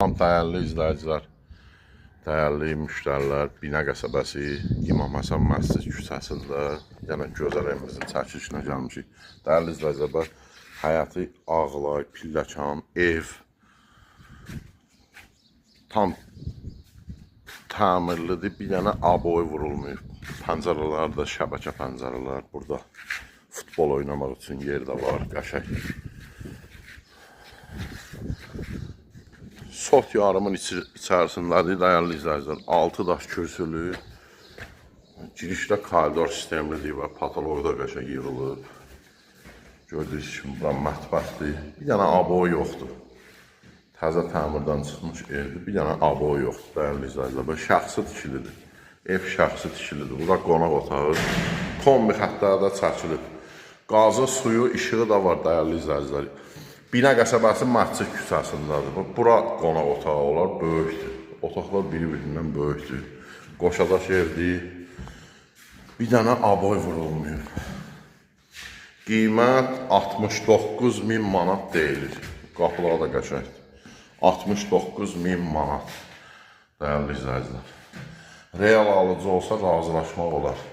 Salam dəyərli izləyicilər, dəyərli müştərilər, Binə qəsəbəsi İmam Həsən Məscid küçəsində yenə gözəl evimizin çəkilişinə gəlmişik. Dəyərli izləyicilər, həyəti ağlay, pilləkan, ev tam təmirlidir, bir dənə aboy vurulmayıb. Pəncərələr də şəbəkə pəncərələr, burada futbol oynamaq üçün yer də var, qəşəng. Sot yarımın içərisindədir, dəyərli izləyicilər. 6 daş kürsülü, girişdə koridor sistemlidir və patoloq da qəşəng yığılıb. Gördüyünüz kimi, bura mətbəxdir. Bir dənə aboy yoxdur. Təzə təmirdən çıxmış evdir. Bir dənə aboy yoxdur, dəyərli izləyicilər. Böyle şəxsi tikilidir. Ev şəxsi tikilidir. Burada qonaq otağı, kombi xətləri də çəkilib. Qazı, suyu, işığı da var, dəyərli izləyicilər. Binə qəsəbəsi Məscid küçəsindədir. Bura qonaq otağı olar, böyükdür. Otaqlar bir-birindən böyükdür. Qoşadaş evdir. Bir dənə aboy vurulmuyor. Qiymət 69.000 manat deyilir. Qapıları da qəşəngdir. 69.000 manat, dəyərli izləyicilər. Real alıcı olsa razılaşmaq olar.